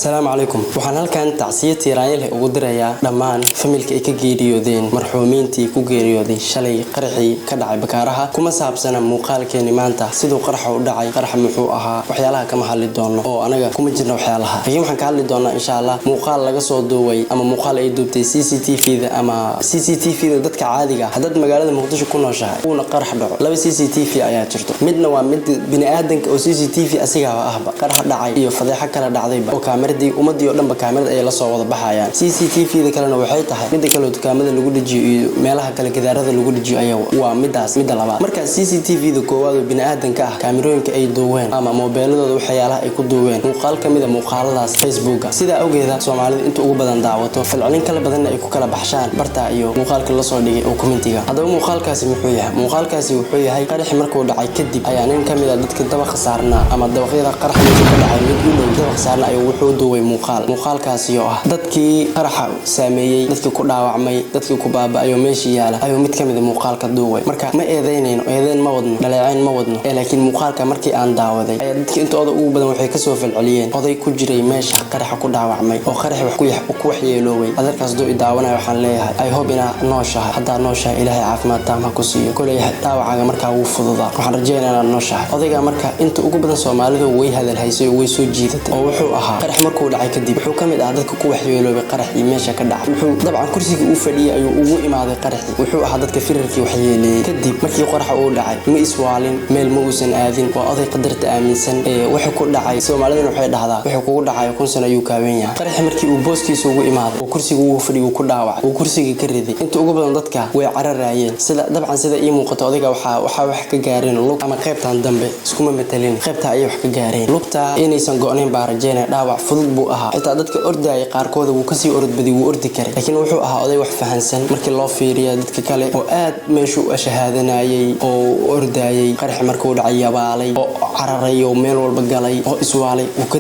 السلام عليكم. waxaan halkan tacsiyo tiiraanyo ugu dirayaa dhammaan familka ay ka geeriyoodeen marxuumiintii ku geeriyoodeen shalay qarxii ka dhacay Bakaaraha kuma saabsana muuqaalkeeni maanta sidoo qarxa u dhacay qarxa muxuu ahaa waxyaalaha kama hadli doono oo anaga kuma jirno waxyaalaha laakiin waxaan ka hadli doonaa insha Allah muuqaal laga soo duubay ama muuqaal ay duubtay CCTV-da ama CCTV-da dadka caadiga ah hadad magaalada Muqdisho ku nooshahay una qarx dhaco laba CCTV ayaa jirto midna waa mid bini aadanka oo CCTV asiga ahba qarx dhacay iyo fadeexa kala dhacday oo kaamiradi umadii oo dhanba kaamirada ay la soo wada baxayaan CCTV-da kalena waxay tahay mid kale oo kaamada lagu dhajiyo iyo meelaha kale gidaarada lagu dhajiyo ayaa waa midaas mid labaad marka CCTV-da koowaad oo bini aadanka ah kaamirooyinka ay duubeen ama moobiladooda waxyaalaha ay ku duubeen muuqaal kamid ah muuqaaladaas Facebook sida awgeeda Soomaalida inta ugu badan daawato falcelin kala badan ay ku kala baxshaan barta iyo muuqaalka la soo dhigay oo commentiga hadaba muuqaalkaasi wuxuu yahay qarx markuu dhacay kadib ayaa nin kamid ah dadka dabaq saarna ama dabaqyada qarxaysa ka dhacay mid u dhow dabaq saarna ay wuxuu duubay muuqaalkaasi oo ah dadkii qarxa saameeyay dadkii ku dhaawacmay dadkii ku baaba'ay meeshii yaala ayuu mid kamid ah muuqaalka duubay marka ma eedeyn ma wadno dhaleecayn ma wadno laakiin muuqaalka markii aan daawaday ayaa dadkii intooda ugu badan waxay ka soo falceliyeen oday ku jiray meesha qarxa ku dhaawacmay oo qarxi wax ku waxyeeloobay adarkaas doo idaawanay waxaan leeyahay ay hob ina nooshahay hadda nooshahay ilaahay caafimaad taam ha ku siiyo kulay dhaawacaaga marka uu fududaa waxaan rajaynaynaa nooshahay odayga marka inta ugu badan Soomaalidu way hadal haysay way soo jiidatay oo wuxuu ahaa qarx markuu dhacay kadib wuxuu kamid ah dadka ku waxyeeloobay qarxii meesha ka dhacay wuxuu dabcan kursiga uu fadhiyay ayuu ugu imaaday qarxii wuxuu ahaa dadka firarkii waxyeeleeyay kadib markii qarxa uu dhacay ma iswaalin meel ma uusan aadin waa oday qadarta aaminsan wuxuu ku dhacay Soomaalidu waxay dhahdaa wuxuu kugu dhacay kun sano ayuu kaawen yahay qarxii markii uu booskiisa ugu imaaday oo kursiga uu fadhiyay ku dhaawacay oo kursiga ka riday inta ugu badan dadka way cararayeen sida dabcan sida ii muuqato odayga waxa wax ka gaareen lug ama qaybtan dambe iskuma metelin qaybta ay wax ka gaareen lugta inaysan go'nayn baa rajeynaa dhaawac fudud buu ahaa xitaa dadka ordayay qaarkood wuu ka sii ordbadi wuu ordi karay laakiin wuxuu ahaa oday wax fahansan markii loo fiiriyo dadka kale oo aad meeshu u shahaadanayay oo ordayay qarx markuu dhacay yabaalay oo cararay oo meel walba galay oo iswaalay uu ka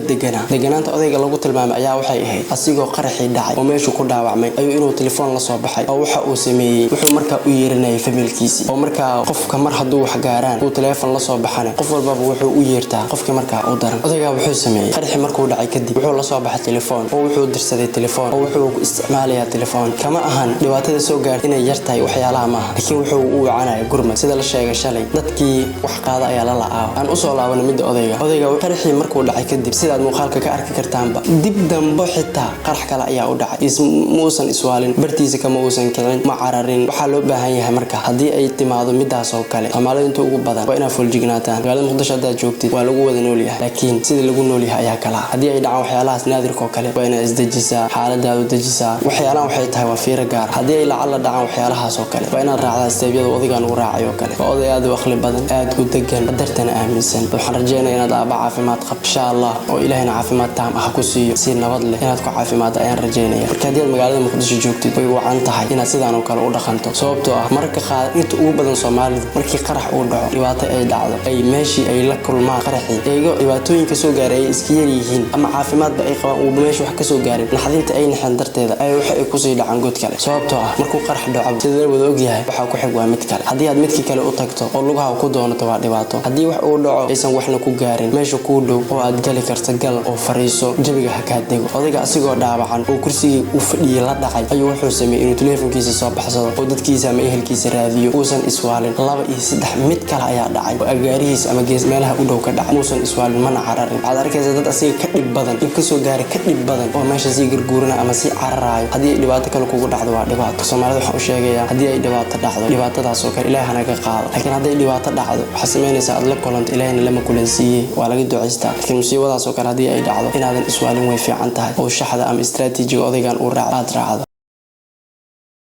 deganaanta odayga lagu tilmaamay ayaa waxay ahayd asigoo qarxi dhacay oo meeshu ku dhaawacmay ayuu inuu telefoon la soo baxay oo waxa uu sameeyay wuxuu markaa u yeerinayay familkiisi oo markaa qofka mar haduu wax gaaraan uu telefoon la soo baxana qof walba wuxuu u yeertaa qofka markaa u daran odayga wuxuu sameeyay qarxi markuu dhacay kadib wuxuu la soo baxay telefoon oo wuxuu dirsaday telefoon oo wuxuu isticmaalayaa telefoon kama ahan dhibaatada soo gaartay inay yartahay waxyaalaha ma aha laakiin wuxuu u wacanay gurmad sida la sheegay shalay dadkii wax qaada ayaa la la'aa aan u soo laabanay mid odayga qarxi markuu dhacay kadib sidaad muuqaalka ka arki kartaanba dib dambe xitaa qarx kale ayaa u dhacay muusan iswaalin bartiisa kama uusan kicin ma cararin waxa loo baahan yahay marka hadii ay timaado midaas oo kale Soomaalidu inta ugu badan waa inaa fuljignaataan magaalada Muqdisho hadda joogtid waa lagu wada nool yahay laakiin sida lagu nool yahay ayaa kala hadii ay dhacaan waxyaalahaas naadirka oo kale waa inaa isdajisaa xaaladaadu dajisaa waxyaalahan waxay tahay waa fiiro gaar hadii ay lacala dhacaan waxyaalahaas oo kale waa inaa raacdaa steebyada odigaan uu raacayo oo kale waa oday aad u aqli badan aad u degan qadartana aaminsan waxaan rajaynayaa inaad aaba caafimaad qab insha Allah oo ilaahayna caafimaad taam ah ku siiyo si nabad leh inaad ku caafimaad ayaan rajaynayaa marka hadii magaalada Muqdisho joogtid way wacan tahay inaad sidaan oo kale u dhaqanto sababtoo ah marka qaar inta ugu badan Soomaalidu markii qarx uu dhaco dhibaato ay dhacdo ay meeshii ay la kulmaan qarxi eego dhibaatooyinka soo gaaray iska yar yihiin ama caafimaadba ay qabaan uu meesha wax ka soo gaarin naxdinta ay naxan darteeda ay waxa ay ku sii dhacaan god kale sababtoo ah markuu qarx dhaco sida wada og yahay waxa ku xig waa mid kale hadii aad midkii kale u tagto oo lugaha ku doonato waa dhibaato hadii wax uu dhaco aysan waxna ku gaarin meesha ku dhow oo aad gali karto gal oo fariiso jabiga ha ka dego odayga asigoo dhaawacan oo kursigii uu fadhiyay la dhacay ayuu wuxuu sameeyay inuu telefoonkiisa soo baxsado oo dadkiisa ama ehelkiisa raadiyo uusan iswaalin laba iyo saddex mid kale ayaa dhacay oo agaarihiisa ama gees meelaha u dhow ka dhacay muusan iswaalin mana cararin waxaad arkaysaa dad asiga ka dhib badan in ka soo gaaray ka dhib badan oo meesha si garguurana ama si cararayo hadii ay dhibaato kale kugu dhacdo waa dhibaato Soomaalida waxa uu sheegayaa hadii ay dhibaato dhacdo dhibaatadaas oo kale Ilaahay naga qaado laakiin hadii dhibaato dhacdo waxa sameynaysa aad la kulanto Ilaahayna lama kulansiiyay waa laga duceystaa laakiin musiibadaas oo kale hadii ay dhacdo inaadan iswaalin way fiican tahay oo shaxda ama istiraatiijiga odaygan uu raacdo